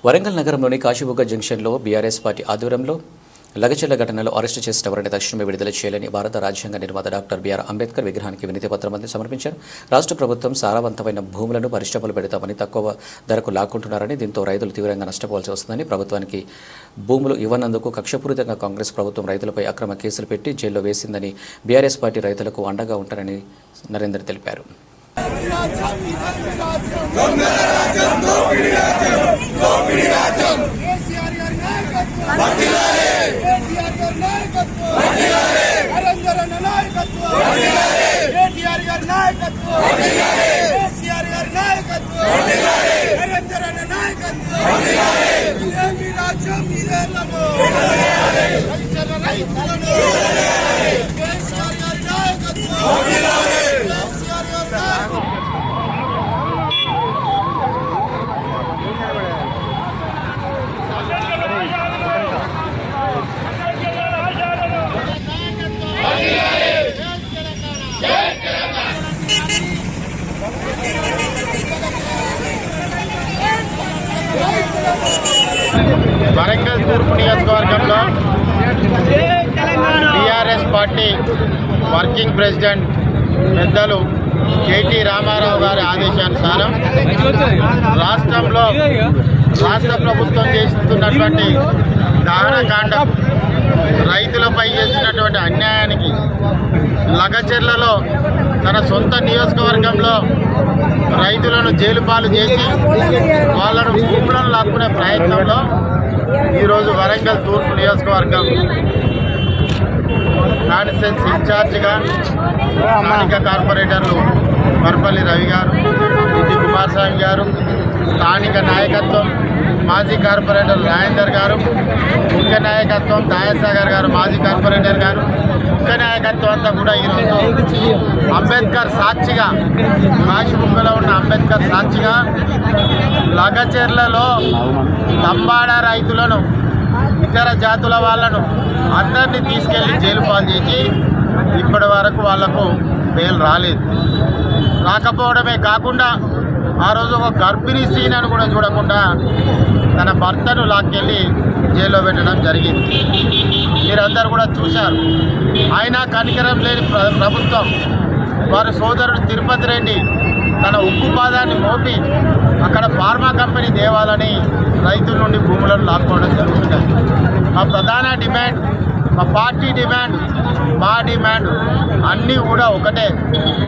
వరంగల్ నగరంలోని కాశీబుగ్గ జంక్షన్లో BRS party ఆధ్వర్యంలో లగచర్ల ఘటనలో అరెస్టు చేసిన వారిని తక్షణమే విడుదల చేయాలని భారత రాజ్యాంగ నిర్మాత డాక్టర్ బిఆర్ అంబేద్కర్ విగ్రహానికి వినతి పత్రం సమర్పించారు. రాష్ట్ర ప్రభుత్వం సారవంతమైన భూములను పరిశ్రమలు పెడతామని తక్కువ ధరకు లాక్కుంటున్నారని, దీంతో రైతులు తీవ్రంగా నష్టపోవాల్సి వస్తుందని, ప్రభుత్వానికి భూములు ఇవ్వనందుకు కక్షపూరితంగా కాంగ్రెస్ ప్రభుత్వం రైతులపై అక్రమ కేసులు పెట్టి జైల్లో వేసిందని, బీఆర్ఎస్ పార్టీ రైతులకు అండగా ఉంటారని నరేందర్ తెలిపారు. వరంగల్ తూర్పు నియోజకవర్గంలో టీఆర్ఎస్ పార్టీ వర్కింగ్ ప్రెసిడెంట్ పెద్దలు కేటీ రామారావు గారి ఆదేశానుసారం రాష్ట్రంలో రాష్ట్ర ప్రభుత్వం చేస్తున్నటువంటి దహనకాండం, రైతులపై చేసినటువంటి అన్యాయానికి లగచర్లలో తన సొంత నియోజకవర్గంలో రైతులను జైలుపాలు చేసి వాళ్ళను భూములను లాక్కునే ప్రయత్నంలో ఈరోజు వరంగల్ తూర్పు నియోజకవర్గం కాన్స్టిట్యున్సీ ఇన్ఛార్జిగా స్థానిక కార్పొరేటర్లు మర్పల్లి రవి గారు, ఇంటి కుమారస్వామి గారు, స్థానిక నాయకత్వం మాజీ కార్పొరేటర్ రాజేందర్ గారు, ముఖ్య నాయకత్వం దాయసాగర్ గారు, మాజీ కార్పొరేటర్ గారు, ముఖ్య నాయకత్వం అంతా కూడా ఈరోజు అంబేద్కర్ సాక్షిగా, కాశీబుగ్గలో ఉన్న అంబేద్కర్ సాక్షిగా లగచెర్లలో తంబాడ రైతులను, ఇతర జాతుల వాళ్ళను అందరినీ తీసుకెళ్లి జైలు పాలు చేసి ఇప్పటి వరకు వాళ్లకు బెయిల్ రాలేదు. రాకపోవడమే కాకుండా ఆ రోజు ఒక గర్భిణీ స్త్రీని కూడా చూడకుండా తన భర్తను లాక్కెళ్ళి జైల్లో పెట్టడం జరిగింది. మీరందరూ కూడా చూశారు. అయినా కనికరం లేని ప్రభుత్వం వారి సోదరుడు తిరుపతి రెడ్డి తన ఉక్కు పాదాన్ని మోపి అక్కడ ఫార్మా కంపెనీ దేవాలని రైతుల నుండి భూములను లాక్కోవడం జరుగుతుంది. మా ప్రధాన డిమాండ్, మా పార్టీ డిమాండ్, మా డిమాండ్ అన్నీ కూడా ఒకటే.